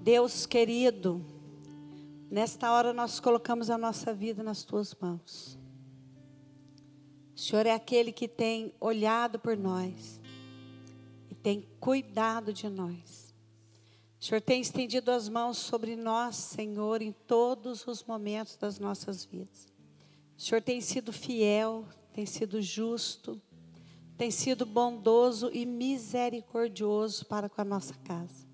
Deus querido, nesta hora nós colocamos a nossa vida nas tuas mãos. O Senhor é aquele que tem olhado por nós e tem cuidado de nós. O Senhor tem estendido as mãos sobre nós, Senhor, em todos os momentos das nossas vidas. O Senhor tem sido fiel, tem sido justo, tem sido bondoso e misericordioso para com a nossa casa.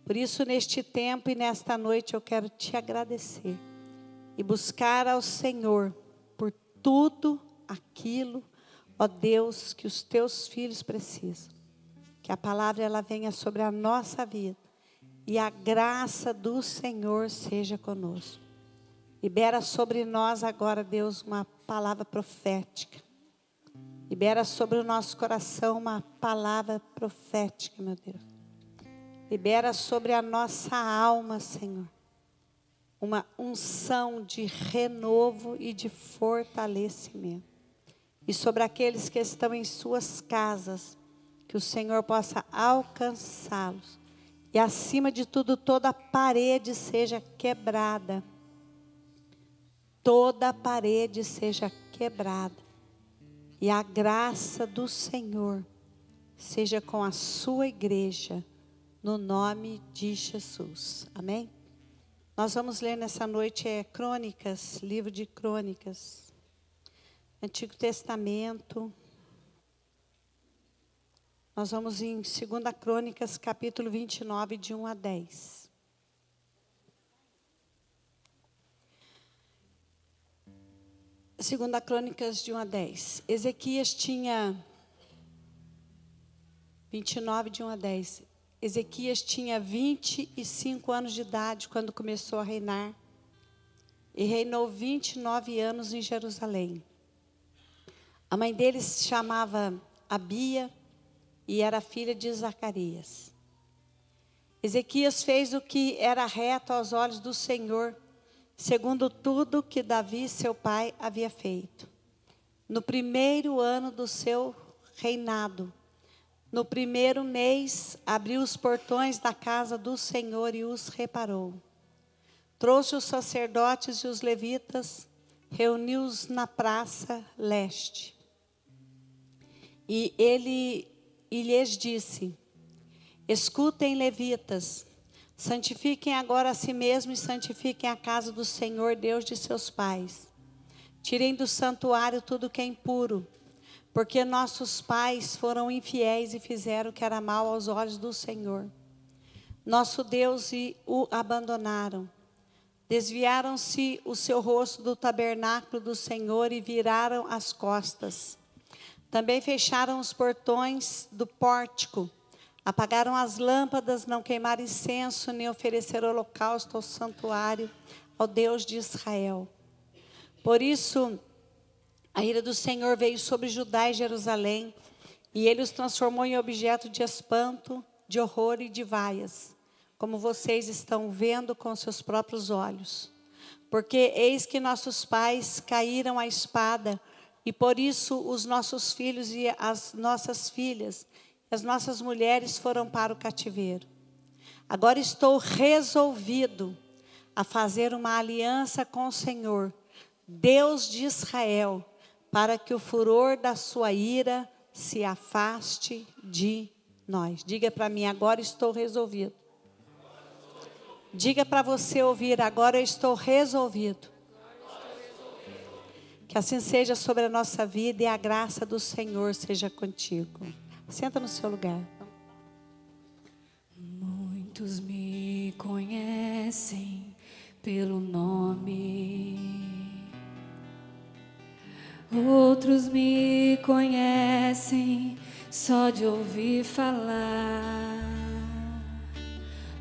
Por isso, neste tempo e nesta noite, eu quero te agradecer e buscar ao Senhor por tudo aquilo, ó Deus, que os teus filhos precisam. Que a palavra ela venha sobre a nossa vida e a graça do Senhor seja conosco. Libera sobre nós agora, Deus, uma palavra profética. Libera sobre o nosso coração uma palavra profética, meu Deus. Libera sobre a nossa alma, Senhor, uma unção de renovo e de fortalecimento. E sobre aqueles que estão em suas casas, que o Senhor possa alcançá-los. E acima de tudo, toda a parede seja quebrada. Toda a parede seja quebrada. E a graça do Senhor seja com a sua igreja. No nome de Jesus. Amém? Nós vamos ler nessa noite Crônicas, livro de Crônicas. Antigo Testamento. Nós vamos em 2 Crônicas, capítulo 29, de 1 a 10. Segunda Crônicas, de 1 a 10. Ezequias tinha... 29, de 1 a 10. Ezequias tinha 25 anos de idade quando começou a reinar. E reinou 29 anos em Jerusalém. A mãe dele se chamava Abia e era filha de Zacarias. Ezequias fez o que era reto aos olhos do Senhor, segundo tudo que Davi, seu pai, havia feito. No primeiro ano do seu reinado, no primeiro mês, abriu os portões da casa do Senhor e os reparou. Trouxe os sacerdotes e os levitas, reuniu-os na praça leste. E lhes disse: escutem, levitas, santifiquem agora a si mesmos e santifiquem a casa do Senhor, Deus de seus pais. Tirem do santuário tudo que é impuro, porque nossos pais foram infiéis e fizeram o que era mal aos olhos do Senhor, nosso Deus, e o abandonaram. Desviaram-se o seu rosto do tabernáculo do Senhor e viraram as costas. Também fecharam os portões do pórtico, apagaram as lâmpadas, não queimaram incenso, nem ofereceram holocausto ao santuário, ao Deus de Israel. Por isso, a ira do Senhor veio sobre Judá e Jerusalém, e ele os transformou em objeto de espanto, de horror e de vaias, como vocês estão vendo com seus próprios olhos. Porque eis que nossos pais caíram à espada, e por isso os nossos filhos e as nossas filhas, as nossas mulheres foram para o cativeiro. Agora estou resolvido a fazer uma aliança com o Senhor, Deus de Israel, para que o furor da sua ira se afaste de nós. Diga para mim, agora estou resolvido. Diga para você ouvir, agora eu estou resolvido. Que assim seja sobre a nossa vida e a graça do Senhor seja contigo. Senta no seu lugar. Muitos me conhecem pelo nome. Outros me conhecem só de ouvir falar.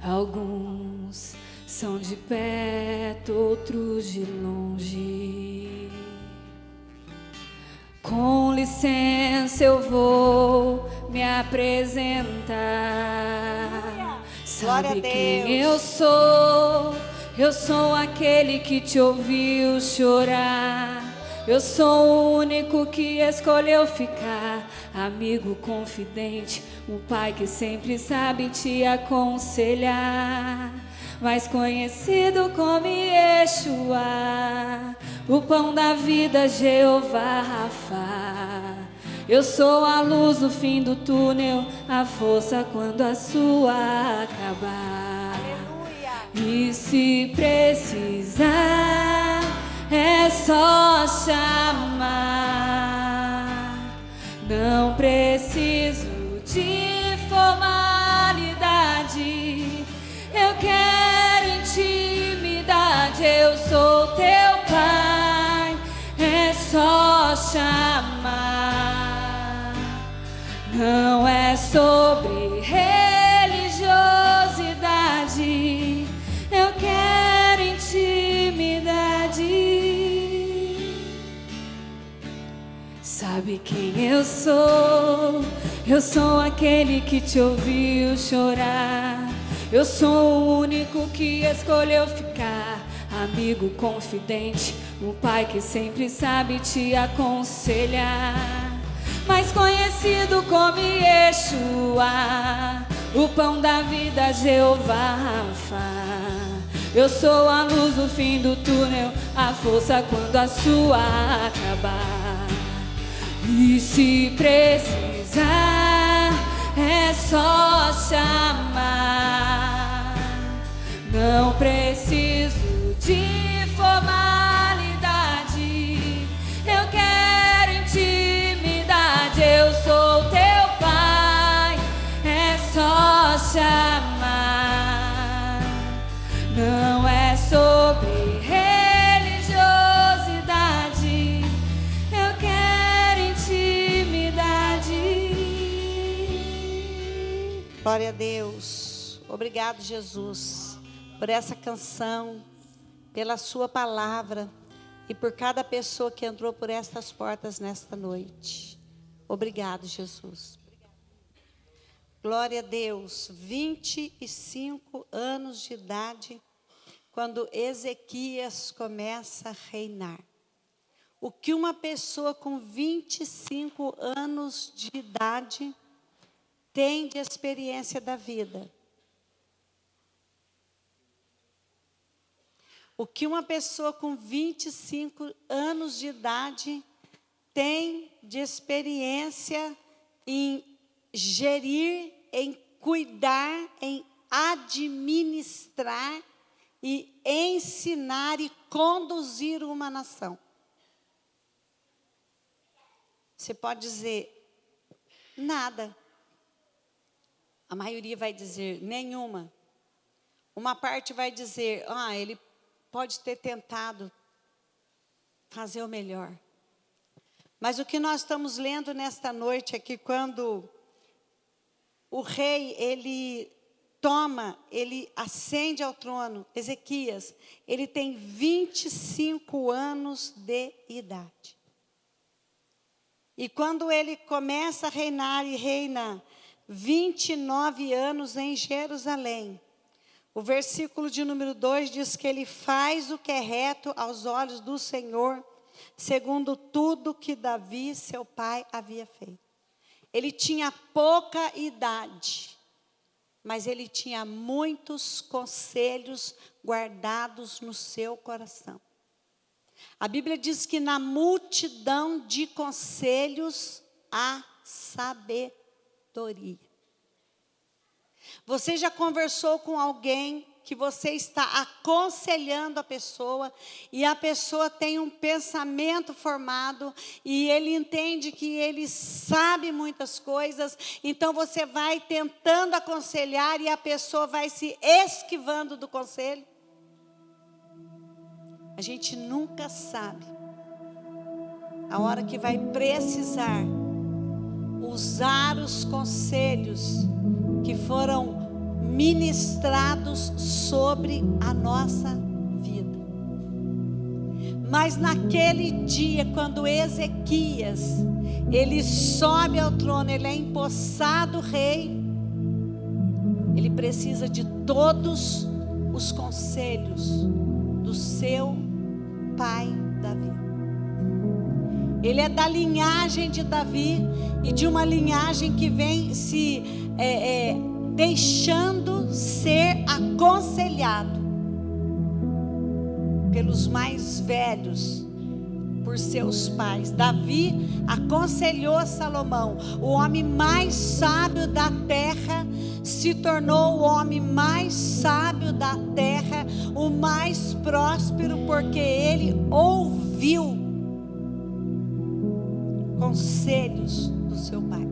Alguns são de perto, outros de longe. Com licença eu vou me apresentar. Sabe quem eu sou? Eu sou aquele que te ouviu chorar. Eu sou o único que escolheu ficar. amigo confidente, um pai que sempre sabe te aconselhar, mais conhecido como Yeshua, o pão da vida, Jeová Rafa. Eu sou a luz no fim do túnel, a força quando a sua acabar. Aleluia. E se precisar, é só chamar. Não preciso de formalidade, eu quero intimidade. Eu sou teu pai, é só chamar. Não é sobre religiosidade, eu quero intimidade. Sabe quem eu sou? Eu sou aquele que te ouviu chorar. Eu sou o único que escolheu ficar, amigo confidente, um pai que sempre sabe te aconselhar, mais conhecido como Yeshua, o pão da vida, Jeová Rafa. Eu sou a luz no fim do túnel, a força quando a sua acabar. E se precisar, é só chamar. Não preciso de formalidade, eu quero intimidade. Eu sou teu pai, é só chamar. Não é sobre religiosidade, eu quero intimidade. Glória a Deus. Obrigado, Jesus, por essa canção, pela sua palavra e por cada pessoa que entrou por estas portas nesta noite. Obrigado, Jesus. Glória a Deus. 25 anos de idade, quando Ezequias começa a reinar. O que uma pessoa com 25 anos de idade tem de experiência da vida? O que uma pessoa com 25 anos de idade tem de experiência em gerir, em cuidar, em administrar e ensinar e conduzir uma nação? Você pode dizer, nada. A maioria vai dizer, nenhuma. Uma parte vai dizer, ele pode ter tentado fazer o melhor. Mas o que nós estamos lendo nesta noite é que quando o rei, ele ascende ao trono, Ezequias, ele tem 25 anos de idade. E quando ele começa a reinar e reina 29 anos em Jerusalém, o versículo de número 2 diz que ele faz o que é reto aos olhos do Senhor, segundo tudo que Davi, seu pai, havia feito. Ele tinha pouca idade, mas ele tinha muitos conselhos guardados no seu coração. A Bíblia diz que na multidão de conselhos há sabedoria. Você já conversou com alguém que você está aconselhando a pessoa e a pessoa tem um pensamento formado e ele entende que ele sabe muitas coisas, então você vai tentando aconselhar e a pessoa vai se esquivando do conselho? A gente nunca sabe a hora que vai precisar usar os conselhos que foram ministrados sobre a nossa vida. Mas naquele dia, quando Ezequias, ele sobe ao trono, ele é empossado rei, ele precisa de todos os conselhos do seu pai Davi. Ele é da linhagem de Davi e de uma linhagem que vem se deixando ser aconselhado pelos mais velhos, por seus pais. Davi aconselhou Salomão, o homem mais sábio da terra, se tornou o homem mais sábio da terra, o mais próspero, porque ele ouviu conselhos do seu pai.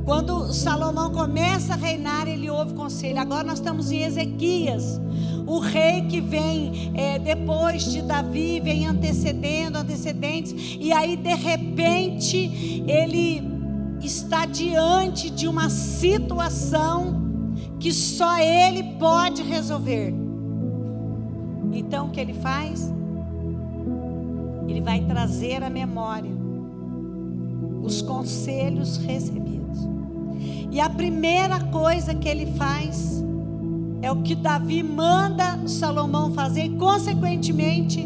Quando Salomão começa a reinar, ele ouve conselho. Agora nós estamos em Ezequias, o rei que vem depois de Davi, vem antecedentes, e aí de repente ele está diante de uma situação que só ele pode resolver. Então o que ele faz? Ele vai trazer à memória os conselhos recebidos. E a primeira coisa que ele faz é o que Davi manda Salomão fazer, e consequentemente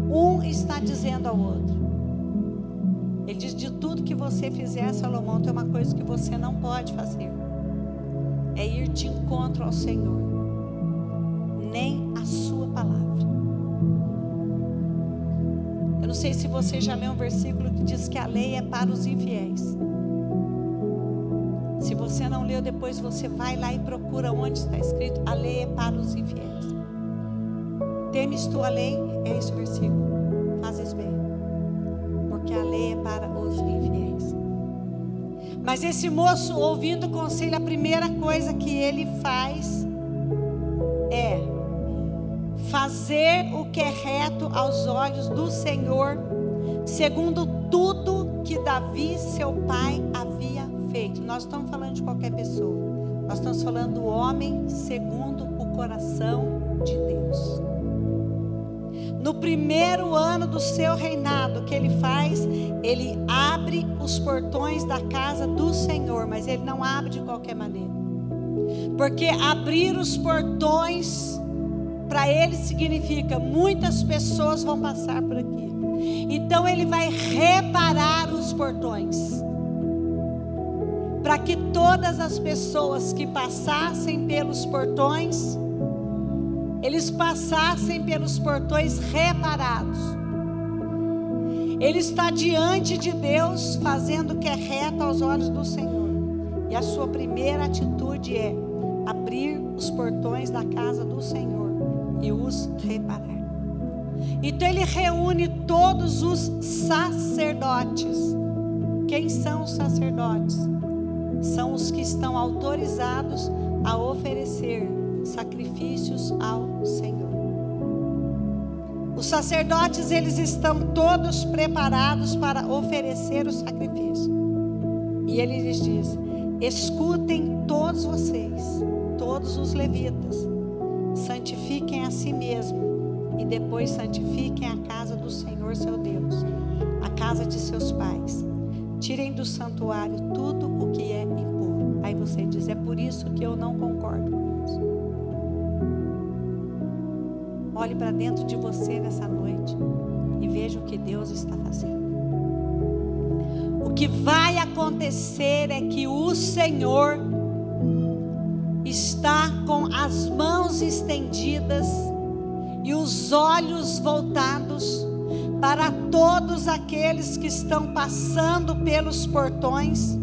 um está dizendo ao outro. Ele diz: de tudo que você fizer, Salomão, tem uma coisa que você não pode fazer, é ir de encontro ao Senhor, nem a sua palavra. Eu não sei se você já leu um versículo que diz que a lei é para os infiéis. Se você não leu, depois você vai lá e procura onde está escrito: a lei é para os infiéis. Temes tu a lei? É esse o versículo. Fazes bem, porque a lei é para os infiéis. Mas esse moço, ouvindo o conselho, a primeira coisa que ele faz é fazer o que é reto aos olhos do Senhor, segundo tudo que Davi, seu pai, havia feito. Nós estamos falando de qualquer pessoa, nós estamos falando do homem segundo o coração de Deus. No primeiro ano do seu reinado, o que ele faz? Ele abre os portões da casa do Senhor, mas ele não abre de qualquer maneira, porque abrir os portões para ele significa muitas pessoas vão passar por aqui. Então ele vai reparar os portões, para que todas as pessoas que passassem pelos portões, eles passassem pelos portões reparados. Ele está diante de Deus, fazendo o que é reto aos olhos do Senhor. E a sua primeira atitude é abrir os portões da casa do Senhor e os reparar. Então ele reúne todos os sacerdotes. Quem são os sacerdotes? São os que estão autorizados a oferecer sacrifícios ao Senhor. Os sacerdotes, eles estão todos preparados para oferecer o sacrifício. E ele lhes diz: escutem todos vocês, todos os levitas, santifiquem a si mesmo e depois santifiquem a casa do Senhor seu Deus, a casa de seus pais. Tirem do santuário tudo o que é impuro. Aí você diz: é por isso que eu não concordo com isso. Olhe para dentro de você nessa noite e veja o que Deus está fazendo. O que vai acontecer é que o Senhor está com as mãos estendidas e os olhos voltados para todos aqueles que estão passando pelos portões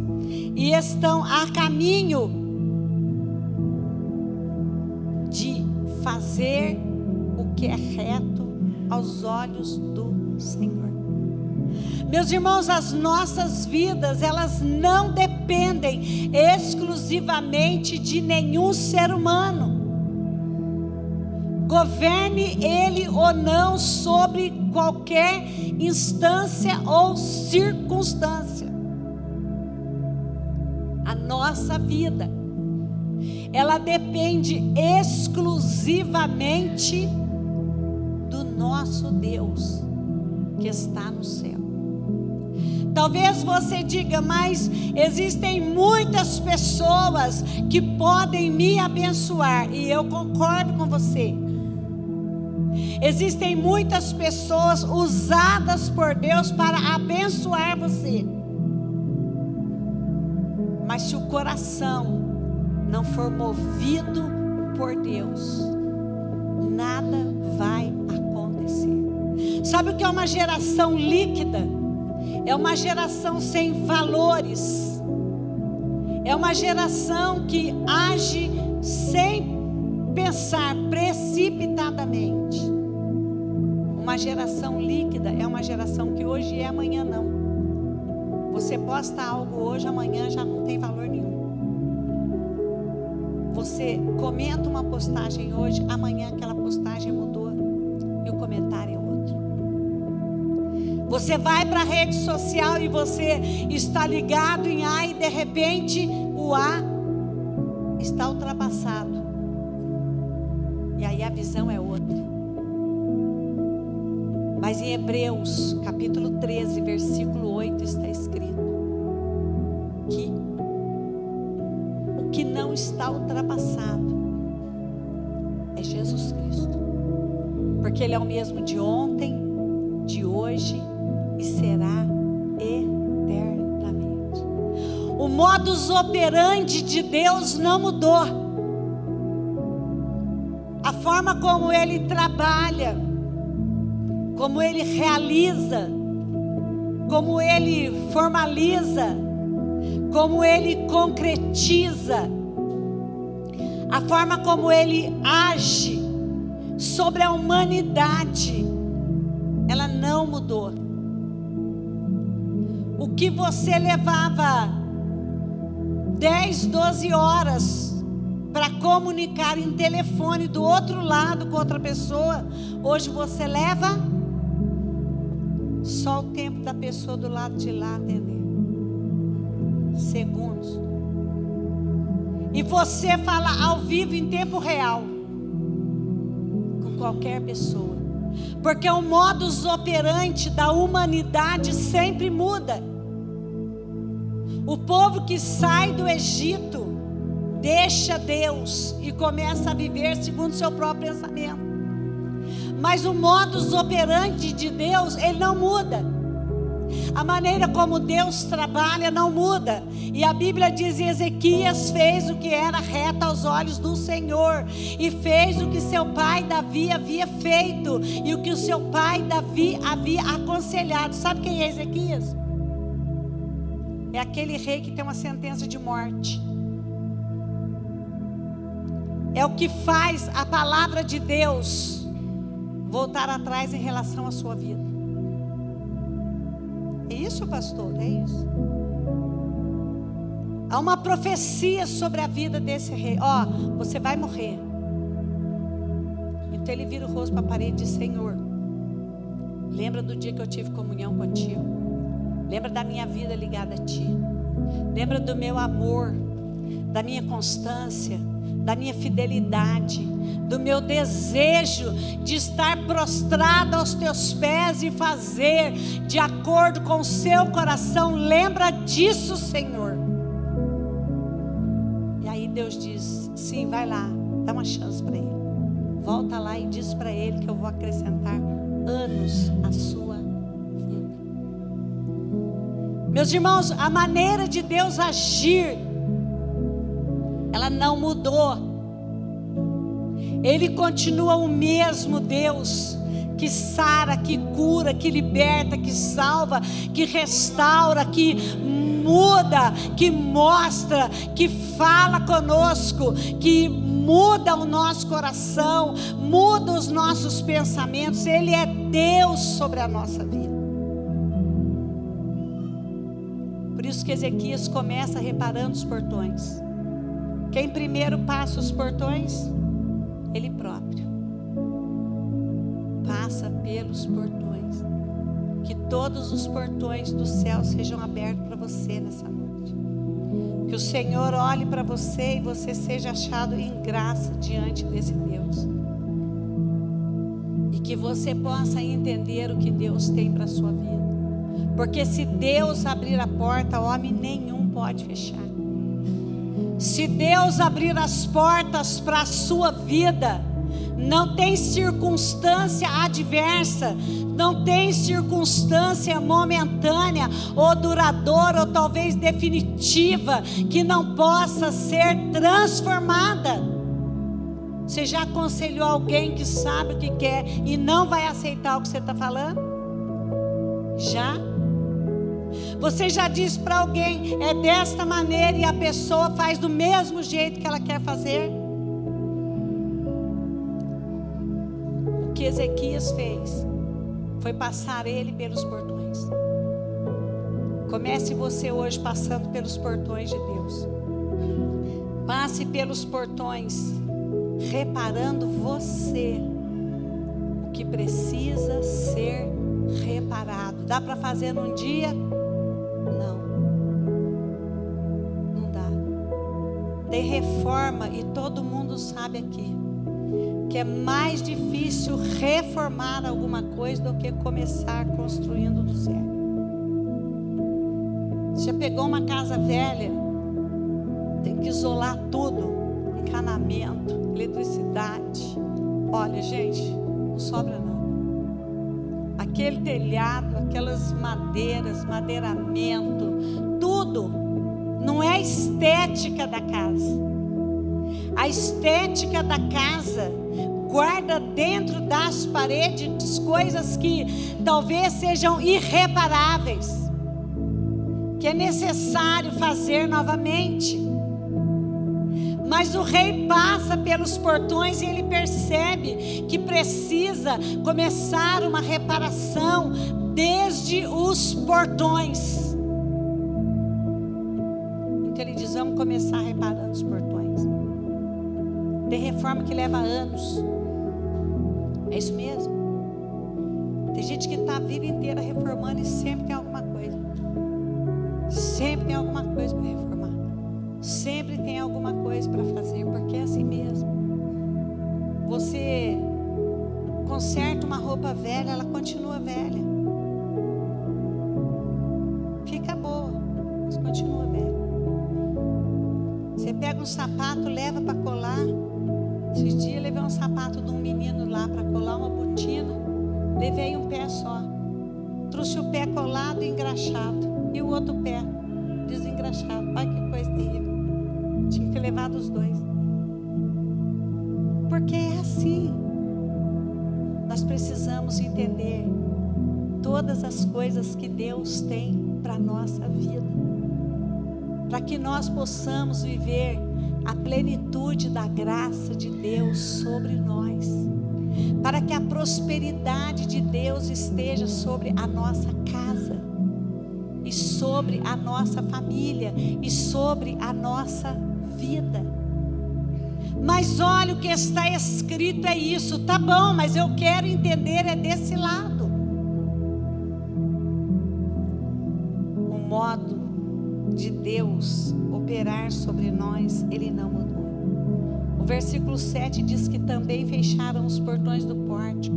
e estão a caminho de fazer o que é reto aos olhos do Senhor. Meus irmãos, as nossas vidas, elas não dependem exclusivamente de nenhum ser humano. Governe ele ou não sobre qualquer instância ou circunstância. A nossa vida, ela depende exclusivamente do nosso Deus que está no céu. Talvez você diga: mas existem muitas pessoas que podem me abençoar. E eu concordo com você. Existem muitas pessoas usadas por Deus para abençoar você. Mas se o coração não for movido por Deus, nada vai acontecer. Sabe o que é uma geração líquida? É uma geração sem valores. É uma geração que age sem pensar, precipitadamente. Uma geração líquida é uma geração que hoje é, amanhã não. Você posta algo hoje, amanhã já não tem valor nenhum. Você comenta uma postagem hoje, amanhã aquela postagem mudou e o comentário é outro. Você vai para a rede social e você está ligado em A e de repente o A está ultrapassado. E aí a visão é outra. Mas em Hebreus, capítulo 13, versículo 8, está escrito que o que não está ultrapassado é Jesus Cristo. Porque Ele é o mesmo de ontem, de hoje e será eternamente. O modus operandi de Deus não mudou. A forma como Ele trabalha, como Ele realiza, como Ele formaliza, como Ele concretiza, a forma como Ele age sobre a humanidade, ela não mudou. O que você levava 10, 12 horas para comunicar em telefone do outro lado com outra pessoa, hoje você leva só o tempo da pessoa do lado de lá atender. Segundos. E você fala ao vivo em tempo real com qualquer pessoa. Porque o modus operandi da humanidade sempre muda. O povo que sai do Egito deixa Deus e começa a viver segundo seu próprio pensamento. Mas o modus operandi de Deus, ele não muda. A maneira como Deus trabalha não muda. E a Bíblia diz: Ezequias fez o que era reto aos olhos do Senhor, e fez o que seu pai Davi havia feito, e o que o seu pai Davi havia aconselhado. Sabe quem é Ezequias? É aquele rei que tem uma sentença de morte. É o que faz a palavra de Deus voltar atrás em relação à sua vida. É isso, pastor? É isso. Há uma profecia sobre a vida desse rei. Ó, você vai morrer. Então ele vira o rosto para a parede e diz: Senhor, lembra do dia que eu tive comunhão contigo. Lembra da minha vida ligada a ti. Lembra do meu amor, da minha constância, da minha fidelidade, do meu desejo de estar prostrado aos teus pés e fazer de acordo com o seu coração. Lembra disso, Senhor. E aí Deus diz: sim, vai lá, dá uma chance para ele. Volta lá e diz para ele que eu vou acrescentar anos à sua vida. Meus irmãos, a maneira de Deus agir, ela não mudou. Ele continua o mesmo Deus que sara, que cura, que liberta, que salva, que restaura, que muda, que mostra, que fala conosco, que muda o nosso coração, muda os nossos pensamentos. Ele é Deus sobre a nossa vida. Por isso que Ezequias começa reparando os portões. Quem primeiro passa os portões? Ele próprio. Passa pelos portões. Que todos os portões do céu sejam abertos para você nessa noite. Que o Senhor olhe para você e você seja achado em graça diante desse Deus. E que você possa entender o que Deus tem para a sua vida. Porque se Deus abrir a porta, homem nenhum pode fechar. Se Deus abrir as portas para a sua vida, Não tem circunstância adversa, não tem circunstância momentânea ou duradoura ou talvez definitiva que não possa ser transformada. Você já aconselhou alguém que sabe o que quer e não vai aceitar o que você está falando? Já? Você já disse para alguém, é desta maneira, e a pessoa faz do mesmo jeito que ela quer fazer? O que Ezequias fez foi passar ele pelos portões. Comece você hoje passando pelos portões de Deus. Passe pelos portões, reparando você, o que precisa ser reparado. Dá para fazer num dia? Não dá. Tem reforma, e todo mundo sabe aqui que é mais difícil reformar alguma coisa do que começar construindo do zero. Você já pegou uma casa velha, tem que isolar tudo, encanamento, eletricidade. Olha, gente, não sobra nada. Aquele telhado, aquelas madeiras, madeiramento, tudo não é a estética da casa. A estética da casa guarda dentro das paredes coisas que talvez sejam irreparáveis, que é necessário fazer novamente. Mas o rei passa pelos portões e ele percebe que precisa começar uma reparação desde os portões. Então ele diz, vamos começar reparando os portões. Tem reforma que leva anos. É isso mesmo. Tem gente que está a vida inteira reformando e sempre tem alguma coisa. Sempre tem alguma coisa para reformar. Sempre tem alguma coisa para fazer, porque é assim mesmo. Você conserta uma roupa velha, ela continua velha. Fica boa, mas continua velha. Você pega um sapato, leva para colar. Esses dias eu levei um sapato de um menino lá para colar uma botina. Levei um pé só. Trouxe o pé colado e engraxado. E o outro pé desengraxado. Olha que coisa terrível. Tinha que levar dos dois. Porque é assim. Nós precisamos entender todas as coisas que Deus tem para a nossa vida. Para que nós possamos viver a plenitude da graça de Deus sobre nós. Para que a prosperidade de Deus esteja sobre a nossa casa. E sobre a nossa família. E sobre a nossa vida. Mas olha, o que está escrito é isso. Tá bom, mas eu quero entender é desse lado. O modo de Deus operar sobre nós, Ele não mudou. O versículo 7 diz que também fecharam os portões do pórtico,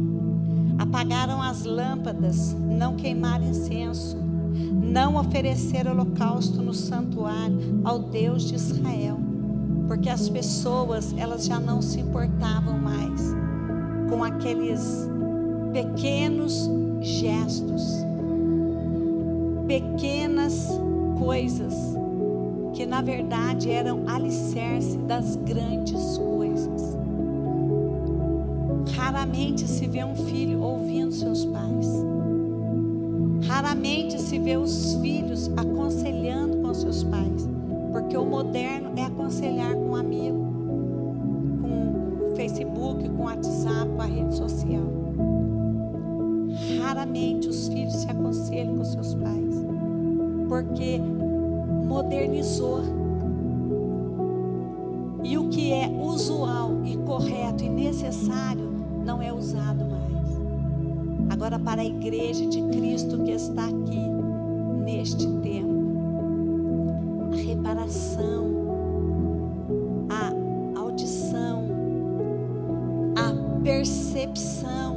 apagaram as lâmpadas, não queimaram incenso, não ofereceram holocausto no santuário ao Deus de Israel, porque as pessoas, elas já não se importavam mais com aqueles pequenos gestos, pequenas coisas que na verdade eram alicerce das grandes coisas. Raramente se vê um filho ouvindo seus pais. Raramente se vê os filhos aconselhando com seus pais, porque o moderno é aconselhar com um amigo, com o Facebook, com o WhatsApp, com a rede social. Raramente os filhos se aconselham com seus pais, porque modernizou. E o que é usual e correto e necessário não é usado mais. Agora, para a igreja de Cristo que está aqui neste tempo, a reparação, a audição, a percepção,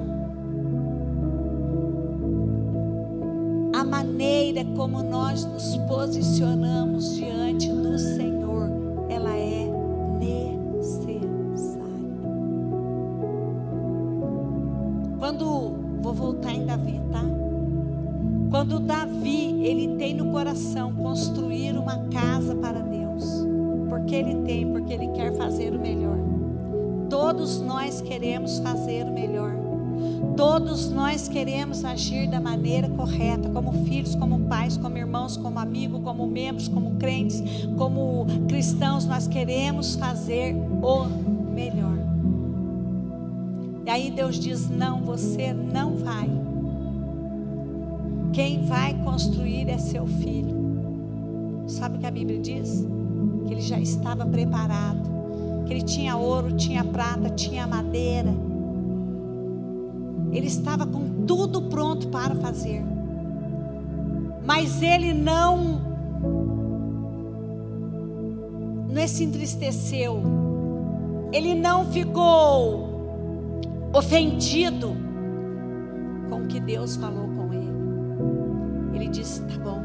a maneira como nós nos posicionamos diante do Senhor, ela é necessária. Quando Davi, ele tem no coração construir uma casa para Deus, porque ele quer fazer o melhor. Todos nós queremos fazer o melhor. Todos nós queremos agir da maneira correta, como filhos, como pais, como irmãos, como amigos, como membros, como crentes, como cristãos. Nós queremos fazer o melhor. E aí Deus diz: não, você não vai. Quem vai construir é seu filho. Sabe o que a Bíblia diz? Que ele já estava preparado, que ele tinha ouro, tinha prata, tinha madeira. Ele estava com tudo pronto para fazer. Mas ele não se entristeceu. Ele não ficou ofendido com o que Deus falou com ele. Ele disse: tá bom,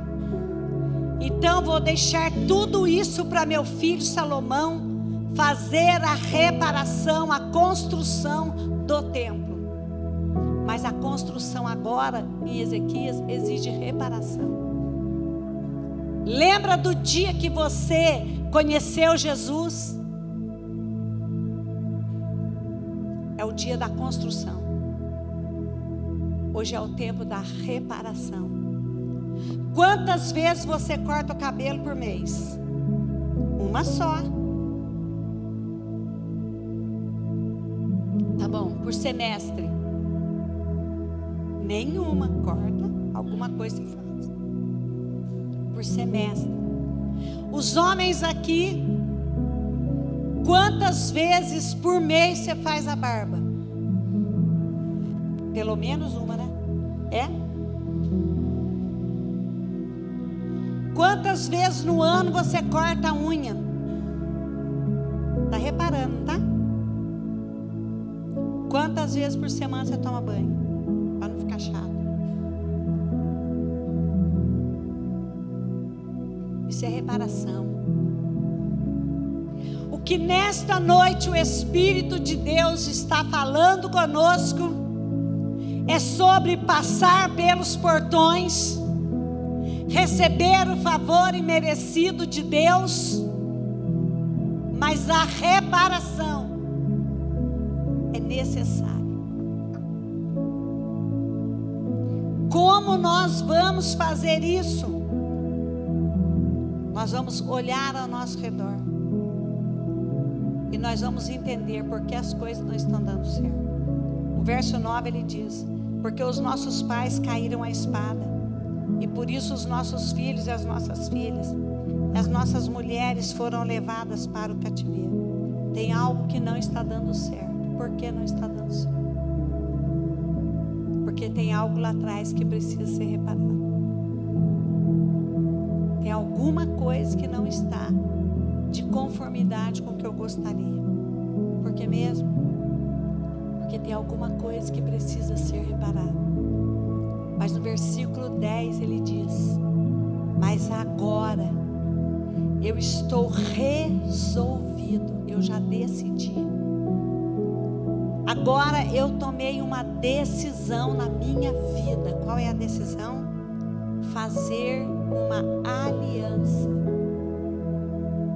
então vou deixar tudo isso para meu filho Salomão fazer a reparação, a construção do templo. Mas a construção agora em Ezequias exige reparação. Lembra do dia que você conheceu Jesus? É o dia da construção. Hoje é o tempo da reparação. Quantas vezes você corta o cabelo por mês? Uma só. Tá bom, por semestre? Nenhuma. Corta alguma coisa que faz. Por semestre. Os homens aqui, quantas vezes por mês você faz a barba? Pelo menos uma, né? É? Quantas vezes no ano você corta a unha? Tá reparando, tá? Quantas vezes por semana você toma banho? Para não ficar chato. Isso é reparação. O que nesta noite o Espírito de Deus está falando conosco é sobre passar pelos portões, receber o favor imerecido de Deus, mas a reparação é necessária. Como nós vamos fazer isso? Nós vamos olhar ao nosso redor e nós vamos entender por que as coisas não estão dando certo. O verso 9 ele diz: porque os nossos pais caíram à espada, e por isso os nossos filhos e as nossas filhas, as nossas mulheres foram levadas para o cativeiro. Tem algo que não está dando certo. Por que não está dando certo? Porque tem algo lá atrás que precisa ser reparado. Tem alguma coisa que não está de conformidade com o que eu gostaria. Por que mesmo? Porque tem alguma coisa que precisa ser reparada. Mas no versículo 10 ele diz: mas agora eu estou resolvido, eu já decidi. Agora eu tomei uma decisão na minha vida. Qual é a decisão? Fazer uma aliança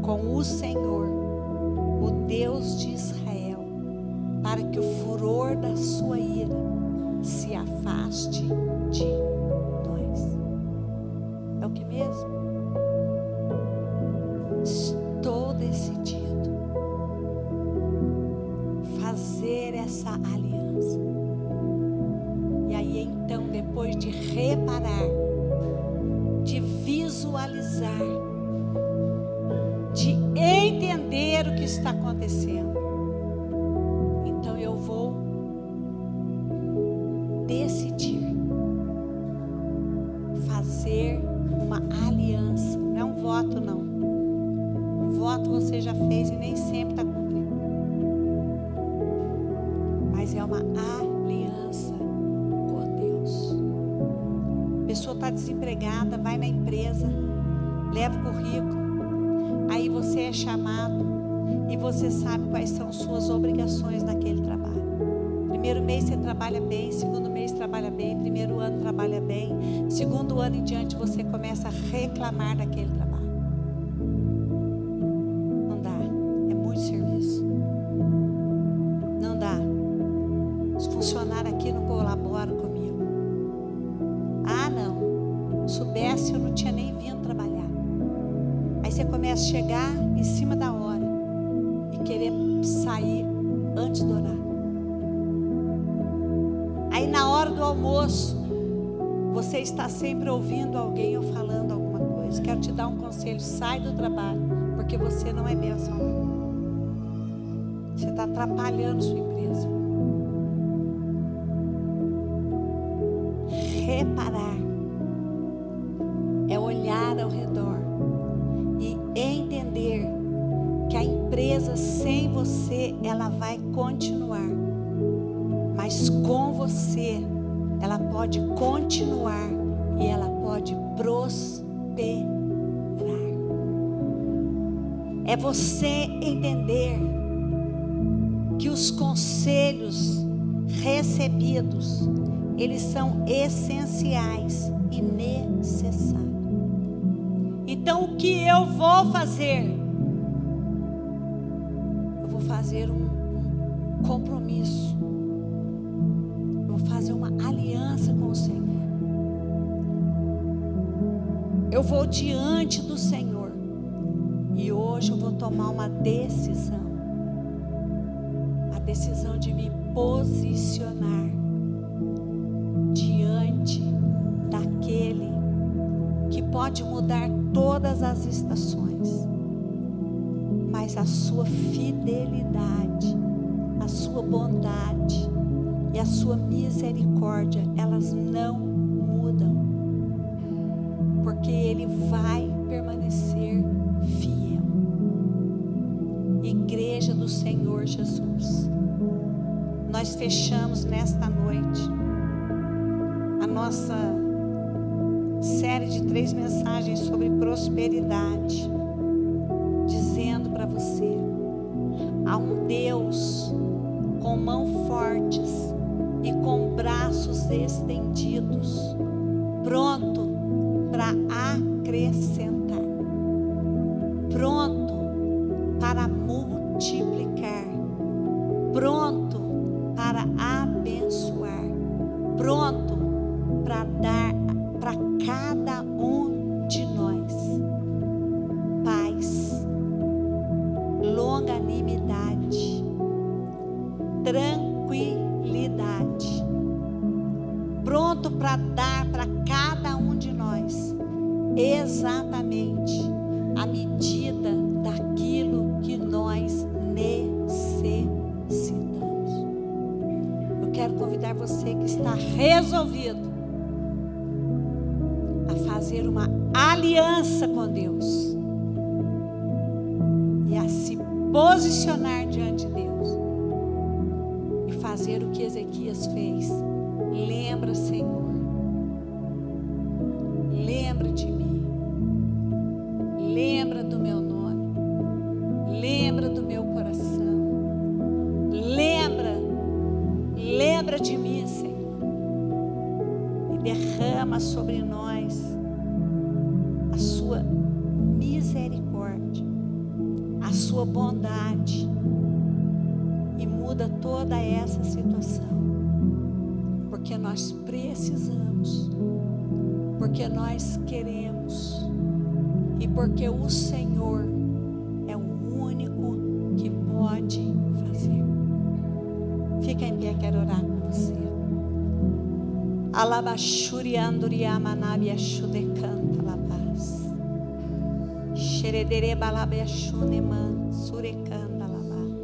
com o Senhor, o Deus de Israel, para que o furor da sua ira se afaste de nós. É o que mesmo? Estou decidido fazer essa aliança. E aí então, depois de reparar, de visualizar, de entender o que está acontecendo, então eu vou decidir fazer uma aliança. Não é um voto, não. Um voto você já fez e nem sempre está cumprindo. Mas é uma aliança com Deus. A pessoa está desempregada, vai na empresa, leva o currículo, aí você é chamado e você sabe quais são suas obrigações naquele trabalho. Primeiro mês mês você trabalha bem, segundo mês trabalha bem, primeiro ano trabalha bem, segundo ano em diante você começa a reclamar daquele trabalho. Não dá, é muito serviço. Não dá. Os funcionários aqui não colaboram comigo. Ah, não. Soubesse, eu não tinha nem vindo trabalhar. Aí você começa a chegar em cima da hora e querer sair antes do horário. Aí na hora do almoço, você está sempre ouvindo alguém ou falando alguma coisa. Quero te dar um conselho: sai do trabalho, porque você não é bênção. Você está atrapalhando sua empresa. Reparar é olhar ao redor e entender que a empresa sem você ela vai continuar, mas com você ela pode continuar e ela pode prosperar. É você entender que os conselhos recebidos eles são essenciais e necessários. Então o que eu vou fazer? Eu vou fazer um compromisso. Eu vou fazer uma aliança com o Senhor. Eu vou diante do Senhor. E hoje eu vou tomar uma decisão. A decisão de me posicionar diante daquele que pode mudar todas as estações, mas a sua fidelidade, a sua bondade e a sua misericórdia, elas não mudam, porque Ele vai permanecer fiel. Igreja do Senhor Jesus, nós fechamos nesta noite a nossa série de 3 mensagens sobre prosperidade, dizendo para você: há um Deus com mãos fortes e com braços estendidos, pronto para acrescentar, pronto para multiplicar, pronto para abençoar, pronto para dar para cada um de nós paz, longanimidade, tranquilidade, pronto para dar para cada um de nós exatamente a medida daquilo que nós necessitamos. Eu quero convidar você que está resolvido a fazer uma aliança com Deus e a se posicionar diante de Deus e fazer o que Ezequias fez. Lembra, Senhor, lembra de mim, lembra do meu nome, lembra do meu coração, lembra de mim, Senhor, e derrama sobre nós a sua misericórdia, a sua bondade, e muda toda essa situação, porque nós precisamos, porque nós queremos e porque o Senhor é o único que pode fazer. Fica em pé, quero orar com você. Alabashuri anduriamanabi ashudekanta labas. Xeredere balabe ashuneman surekanda labas.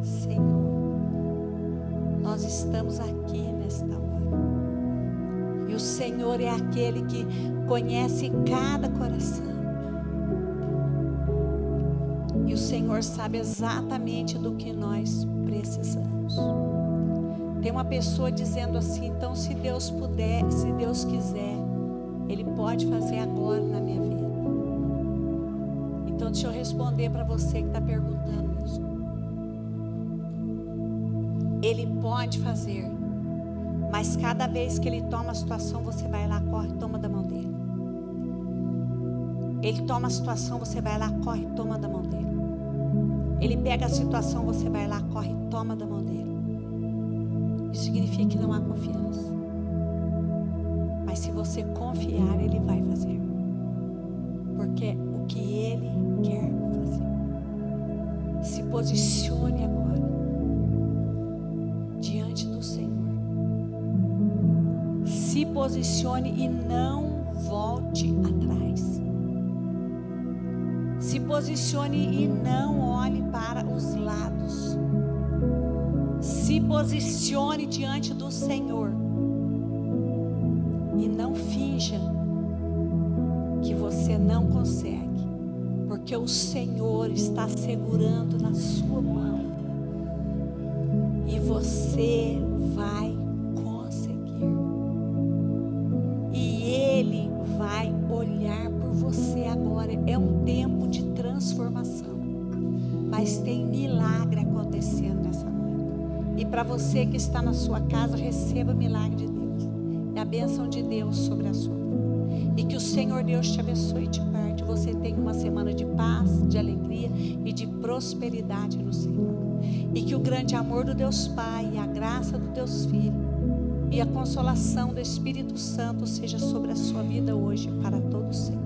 Senhor, nós estamos aqui nesta hora. E o Senhor é aquele que conhece cada coração. E o Senhor sabe exatamente do que nós precisamos. Tem uma pessoa dizendo assim: então, se Deus puder, se Deus quiser, Ele pode fazer agora na minha vida. Então, deixa eu responder para você que está perguntando isso. Ele pode fazer. Mas cada vez que Ele toma a situação, você vai lá, corre, toma da mão dele. Ele toma a situação, você vai lá, corre, toma da mão dele. Ele pega a situação, você vai lá, corre, toma da mão dele. Isso significa que não há confiança. Mas se você confiar, Ele vai fazer. Porque é o que Ele quer fazer. Se posicione agora diante do Senhor. Se posicione e não volte atrás. Se posicione e não olhe para os lados. Se posicione diante do Senhor. E não finja que você não consegue. Porque o Senhor está segurando na sua mão. E você vai conseguir. E Ele vai olhar por você agora. É um tempo de transformação. Mas tem milagre acontecendo nessa noite. E para você que está na sua casa, receba o milagre de Deus. E a bênção de Deus sobre a sua vida. E que o Senhor Deus te abençoe e te guarde. Você tenha uma semana de paz, de alegria e de prosperidade no Senhor. E que o grande amor do Deus Pai, e a graça do Deus Filho e a consolação do Espírito Santo seja sobre a sua vida hoje para todos sempre.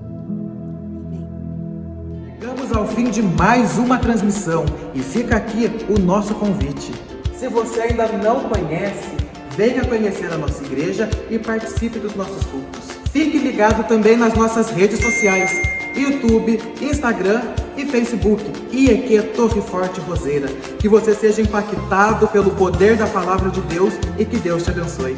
Amém. Chegamos ao fim de mais uma transmissão e fica aqui o nosso convite. Se você ainda não conhece, venha conhecer a nossa igreja e participe dos nossos cultos. Fique ligado também nas nossas redes sociais, YouTube, Instagram e Facebook, IEQ Torre Forte Roseira. Que você seja impactado pelo poder da palavra de Deus e que Deus te abençoe.